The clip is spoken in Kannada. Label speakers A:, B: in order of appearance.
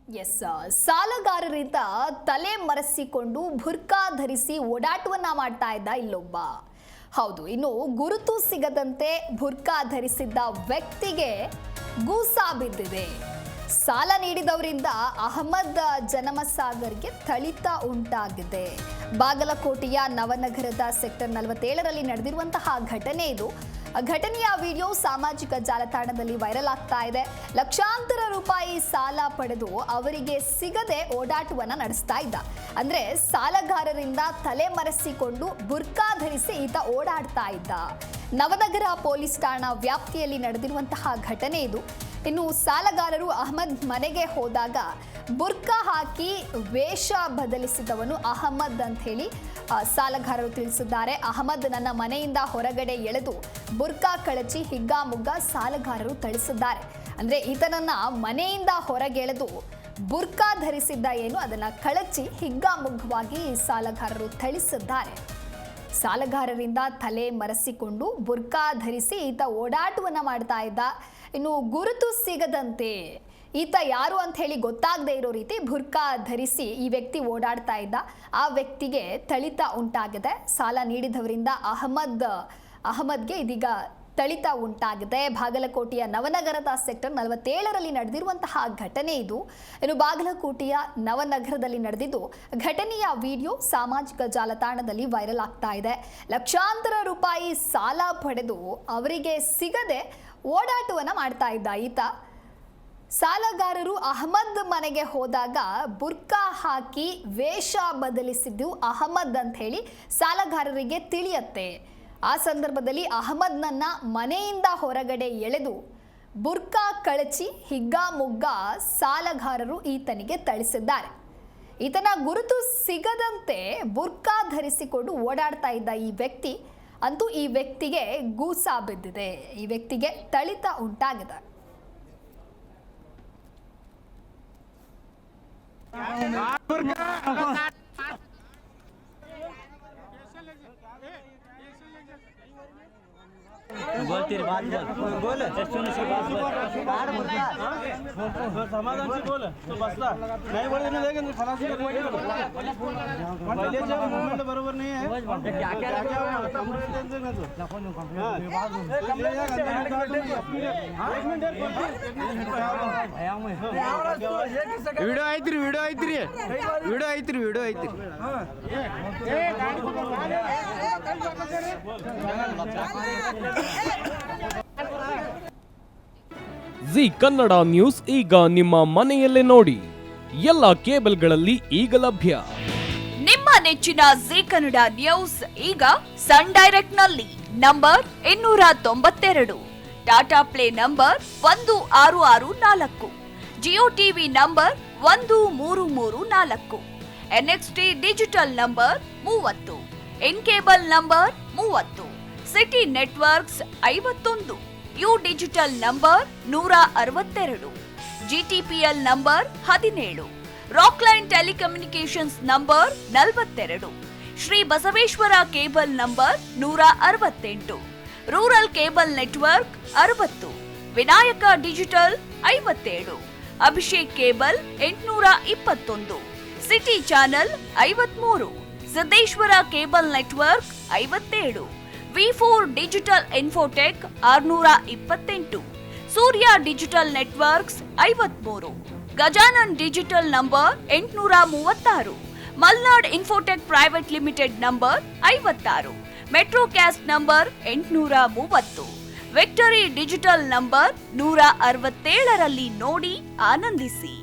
A: ಎಸ್, ಸಾಲಗಾರರಿಂದ ತಲೆ ಮರೆಸಿಕೊಂಡು ಬುರ್ಕಾ ಧರಿಸಿ ಓಡಾಟವನ್ನ ಮಾಡ್ತಾ ಇದ್ದ ಇಲ್ಲೊಬ್ಬ. ಹೌದು, ಇನ್ನು ಗುರುತು ಸಿಗದಂತೆ ಬುರ್ಕಾ ಧರಿಸಿದ್ದ ವ್ಯಕ್ತಿಗೆ ಗೂಸಾ ಬಿದ್ದಿದೆ. ಸಾಲ ನೀಡಿದವರಿಂದ ಅಹಮದ್ ಜನಮಸಾಗರ್ಗೆ ಥಳಿತ ಉಂಟಾಗಿದೆ. ಬಾಗಲಕೋಟೆಯ ನವನಗರದ ಸೆಕ್ಟರ್ 47ರಲ್ಲಿ ನಡೆದಿರುವಂತಹ ಘಟನೆ ಇದು. ಘಟನೆಯ ವಿಡಿಯೋ ಸಾಮಾಜಿಕ ಜಾಲತಾಣದಲ್ಲಿ ವೈರಲ್ ಆಗ್ತಾ ಇದೆ. ಲಕ್ಷಾಂತರ ರೂಪಾಯಿ ಸಾಲ ಪಡೆದು ಅವರಿಗೆ ಸಿಗದೆ ಓಡಾಟವನ್ನ ನಡೆಸ್ತಾ ಇದ್ದ. ಅಂದ್ರೆ ಸಾಲಗಾರರಿಂದ ತಲೆ ಮರೆಸಿಕೊಂಡು ಬುರ್ಕಾ ಧರಿಸಿ ಈತ ಓಡಾಡ್ತಾ ಇದ್ದ. ನವನಗರ ಪೊಲೀಸ್ ಠಾಣಾ ವ್ಯಾಪ್ತಿಯಲ್ಲಿ ನಡೆದಿರುವಂತಹ ಘಟನೆ ಇದು. ಇನ್ನು ಸಾಲಗಾರರು ಅಹಮದ್ ಮನೆಗೆ ಹೋದಾಗ ಬುರ್ಕಾ ಹಾಕಿ ವೇಷ ಬದಲಿಸಿದವನು ಅಹಮದ್ ಅಂತ ಹೇಳಿ ಸಾಲಗಾರರು ತಿಳಿಸಿದ್ದಾರೆ. ಅಹಮದ್ ನನ್ನ ಮನೆಯಿಂದ ಹೊರಗಡೆ ಎಳೆದು ಬುರ್ಕಾ ಕಳಚಿ ಹಿಗ್ಗಾಮುಗ್ಗ ಸಾಲಗಾರರು ಥಳಿಸಿದ್ದಾರೆ. ಅಂದ್ರೆ ಈತನನ್ನ ಮನೆಯಿಂದ ಹೊರಗೆಳೆದು ಬುರ್ಕಾ ಧರಿಸಿದ್ದ ಏನು ಅದನ್ನ ಕಳಚಿ ಹಿಗ್ಗಾಮುಗ್ಗವಾಗಿ ಸಾಲಗಾರರು ಥಳಿಸಿದ್ದಾರೆ. ಸಾಲಗಾರರಿಂದ ತಲೆ ಮರೆಸಿಕೊಂಡು ಬುರ್ಕಾ ಧರಿಸಿ ಈತ ಓಡಾಟವನ್ನ ಮಾಡ್ತಾ ಇದ್ದ. ಇನ್ನು ಗುರುತು ಸಿಗದಂತೆ ಈತ ಯಾರು ಅಂತ ಹೇಳಿ ಗೊತ್ತಾಗದೇ ಇರೋ ರೀತಿ ಬುರ್ಕಾ ಧರಿಸಿ ಈ ವ್ಯಕ್ತಿ ಓಡಾಡ್ತಾ ಇದ್ದ. ಆ ವ್ಯಕ್ತಿಗೆ ಥಳಿತ ಉಂಟಾಗಿದೆ. ಸಾಲ ನೀಡಿದವರಿಂದ ಅಹಮದ್ಗೆ ಇದೀಗ ಥಳಿತ ಉಂಟಾಗಿದೆ. ಬಾಗಲಕೋಟೆಯ ನವನಗರದ ಸೆಕ್ಟರ್ 47ರಲ್ಲಿ ನಡೆದಿರುವಂತಹ ಘಟನೆ ಇದು. ಇನ್ನು ಬಾಗಲಕೋಟೆಯ ನವನಗರದಲ್ಲಿ ನಡೆದಿದ್ದು ಘಟನೆಯ ವಿಡಿಯೋ ಸಾಮಾಜಿಕ ಜಾಲತಾಣದಲ್ಲಿ ವೈರಲ್ ಆಗ್ತಾ ಇದೆ. ಲಕ್ಷಾಂತರ ರೂಪಾಯಿ ಸಾಲ ಪಡೆದು ಅವರಿಗೆ ಸಿಗದೆ ಓಡಾಟವನ್ನ ಮಾಡ್ತಾ ಇದ್ದ ಈತ. ಸಾಲಗಾರರು ಅಹಮದ್ ಮನೆಗೆ ಹೋದಾಗ ಬುರ್ಕಾ ಹಾಕಿ ವೇಷ ಬದಲಿಸಿದ್ದು ಅಹಮದ್ ಅಂತ ಹೇಳಿ ಸಾಲಗಾರರಿಗೆ ತಿಳಿಯತ್ತೆ. ಆ ಸಂದರ್ಭದಲ್ಲಿ ಅಹಮದ್ನನ್ನ ಮನೆಯಿಂದ ಹೊರಗಡೆ ಎಳೆದು ಬುರ್ಕಾ ಕಳಚಿ ಹಿಗ್ಗಾಮುಗ್ಗ ಸಾಲಗಾರರು ಈತನಿಗೆ ಥಳಿಸಿದ್ದಾರೆ. ಈತನ ಗುರುತು ಸಿಗದಂತೆ ಬುರ್ಕಾ ಧರಿಸಿಕೊಂಡು ಓಡಾಡ್ತಾ ಇದ್ದ ಈ ವ್ಯಕ್ತಿ ಅಂತೂ ಈ ವ್ಯಕ್ತಿಗೆ ಗೂಸಾ ಬಿದ್ದಿದೆ. ಈ ವ್ಯಕ್ತಿಗೆ ಥಳಿತ ಉಂಟಾಗಿದೆ.
B: बोलती बात बोल सुन सी बात समाधान से बोल तो बसता नहीं बोले नहीं देंगे फलासी का पहले जब मूवमेंट बराबर नहीं है क्या क्या कंप्लेंट देंगे तो
C: ವಿಡಿಯೋ ಐತ್ರಿ
D: ಜಿ ಕನ್ನಡ ನ್ಯೂಸ್ ಈಗ ನಿಮ್ಮ ಮನೆಯಲ್ಲೇ ನೋಡಿ. ಎಲ್ಲ ಕೇಬಲ್ಗಳಲ್ಲಿ ಈಗ ಲಭ್ಯ.
E: ನಿಮ್ಮ ನೆಚ್ಚಿನ ಜಿ ಕನ್ನಡ ನ್ಯೂಸ್ ಈಗ ಸನ್ ಡೈರೆಕ್ಟ್ ನಲ್ಲಿ number 292, Tata play number 1664, Jio TV number 1334, NXT digital number 30, in cable number 30, city networks 51, U digital number 162, GTPL number 17, Rockline telecommunications number 42, Shri Basaveshwara cable number 168, rural cable network 60, Vinayaka digital 57, Abhishek cable 821, city channel 53, Siddeshwara cable network 57, V4 digital Infotech 628, Surya digital networks 53, Gajanan digital number 836, Malnad Infotech private limited number 56, Metrocast number 830, Victory digital number 167ರಲ್ಲಿ ನೋಡಿ ಆನಂದಿಸಿ.